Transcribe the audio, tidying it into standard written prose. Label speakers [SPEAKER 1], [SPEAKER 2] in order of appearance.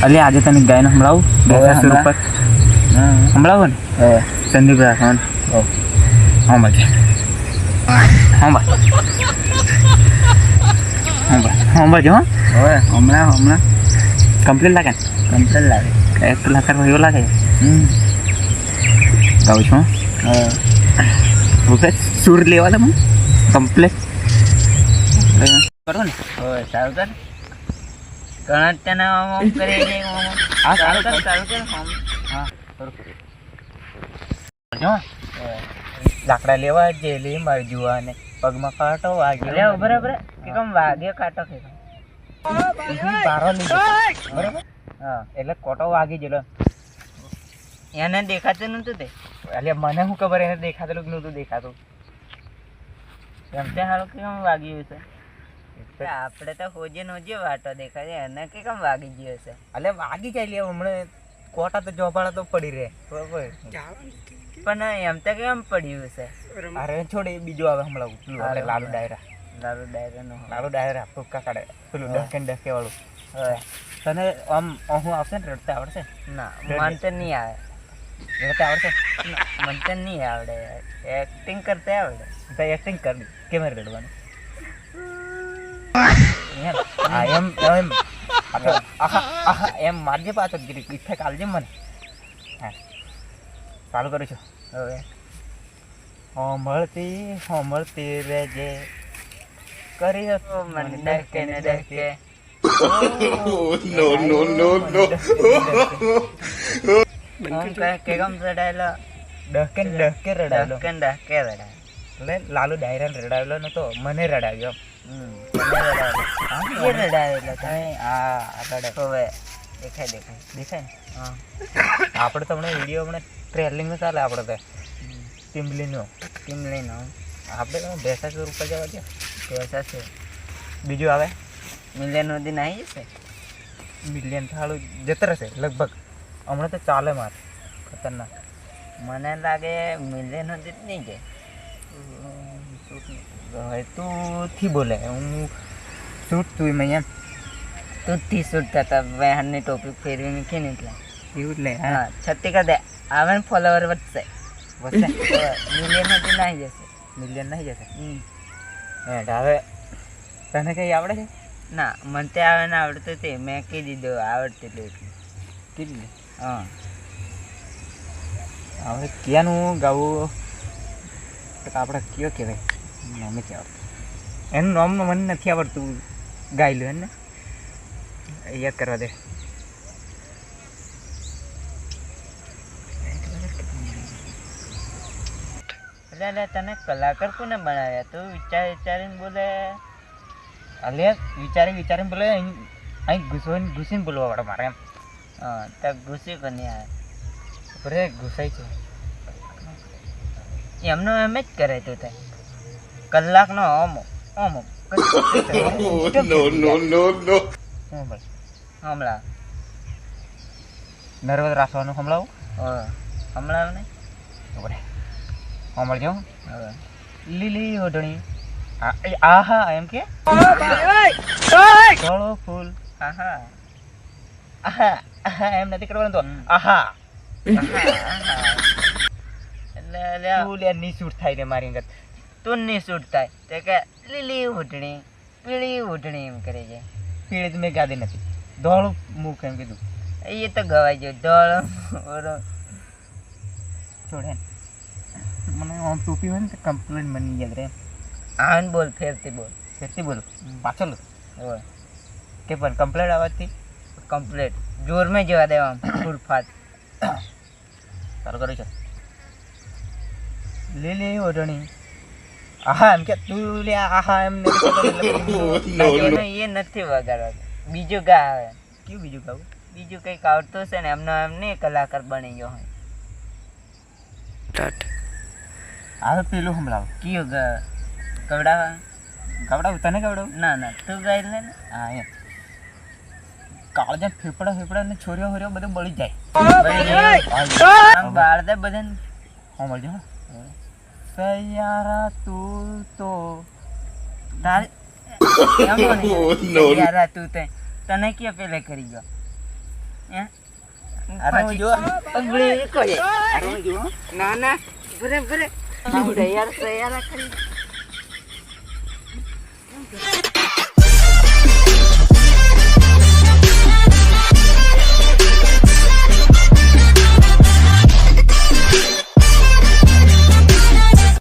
[SPEAKER 1] અલે આજે તને ગાયને સંભળાવું બેસાસુર ઉપર સંભળાવો ને સંદીપ રાઠોડ હા બાજુ હા બાજુ હવે હમણાં કમ્પ્લીટ લાગે ને કમ્પ્લીટ લાગે એક લાખ એવું લાગે ગાઉં છું હવે સુર લેવા દે કમ્પ્લીટ કરો ને હવે સારું કર ઘણા તેના કરી હા સારું કર હા જો લાકડા લેવા જેલી મારી જુવા ને પગમાં કાંટો વાગ્યો બરાબર કે કમ વાગ્યો કાંટો કે બારો લીધો બરાબર હા એટલે કોટો વાગી ગયેલો એને દેખાતું નતું તે એટલે મને શું ખબર એને દેખાતું નતું દેખાતું એમ તે હારું કે કેમ વાગ્યું છે આપણે તો હોજે નોજે વાટો દેખાય એને કે કેમ વાગી ગયો છે એટલે વાગી જાય લે હમણાં કોટા તો જોપાડા તો પડી રહે બરાબર પણ એમ તો કેમ પડ્યું છે અરે છોડે બીજું આવે હમણાં આપણે લાલુ ડાયરા ફૂકા કાઢે પેલું ડકે વાળું તને આમ હું આવશે ને રડતા આવડશે ના મને તો નહીં આવે રડતા આવડશે મને તો નહીં આવડે એક્ટિંગ કરતા આવડે તો એક્ટિંગ કરવી કેમ રડવાનું એમ મારજે પાછો ઇફેક્ટ આવજે મને હા ચાલુ કરું છું હવે મળતી રહેજે કરી મને ડકે ને ડકે કેમ રડાયેલો ડકે રડાયેલો એટલે લાલુ ડાયરા રડાવેલો નતો મને રડાવ્યો રડાવેલો હવે દેખાય ને હા આપણે તો હમણાં વિડીયો હમણાં ટ્રેલિંગ ચાલે આપણે તો ટીમલીનો આપણે તો બેસાસુર ઉપર જવા દે બેસાસુર બીજું આવે મિલિયન નદી નાહી જશે મિલિયન થાળું જતો રહેશે લગભગ હમણાં તો ચાલે મારે ખતરનાક મને લાગે મિલિયન નદી જ નહીં જાય તું થી બોલે હું શૂટ તું મેં એમ તું થી શૂટ થતા વહેનની ટોપી ફેરવી મૂકી ને એટલે એવું જ લે હા છત્તી કર દે આવે ને ફોલોવર વધશે મિલિયન નદી નાહી જશે હવે તને કઈ આવડે છે ના મને તે આવે ને આવડતું તે મેં કહી દીધું આવડતું એટલું કીધું હા હવે ક્યાંનું ગાવું આપણે કયો કહેવાય નામે નથી આવડતું એનું નામ મને નથી આવડતું ગાયેલું એને યાદ કરવા દે એટલે તને કલાકાર કોને બનાવ્યા તું વિચારીને બોલે અલે વિચારીને બોલે અહીં ઘૂસીને બોલવા પડે મારે એમ હા તો ઘૂસી પણ આવે અરે ઘૂસાય છે એમનો એમ જ કરે તું તે કલાકનો હમણાં નર્વસ રાખવાનું હમણાં નહીં હમણાં જાઉં હવે લીલી ઓઢણી આહા એમ કે કાળો ફૂલ આહા આહા એમ નથી કરવાનું તો આહા એટલે ફૂલ એ નિસૂટ થાય ને મારી અંગત તું નિસૂટ થાય તે કે લીલી ઓઢણી પીળી ઓઢણી એમ કરે છે પીળી તો મેં ગાદી નથી ધોળું મુખ એમ કીધું એ તો ગવાઈ ગયું ધોળું છોડે મને આમ ટોપી હોય ને તો કમ્પ્લીટ મને યાદ રહે આવે ને બોલ ફેરતી બોલ પાછળ હોય કે પણ કમ્પ્લીટ આવવાથી કમ્પ્લીટ જોરમાં જવા દેવા આમ ફૂલ ફાટ ચાલુ કરું છું લીલી ઓઢણી આહા એમ કે તું લે આહા એમ એ નથી વગાડવા બીજું ગા આવે કયું બીજું ગાવું બીજું કંઈક આવડતું છે ને એમનો એમ નહીં કલાકાર બની ગયો હોય આવે પેલું હમણાં કયું ગવડાવું તને ગવડાવું ના તું ગાઈ લે ને હા એમ કાળજા ફેફડા ને છોરીઓ બધું બળી જાય બાળ દે બધાને હા મળજો સૈયારા તું તો તારે તું તને ક્યાં પેલે કરી ગયો અરે જો અંગળી કહે અરે જો ના ના બરે બરે યાર તૈયાર કરી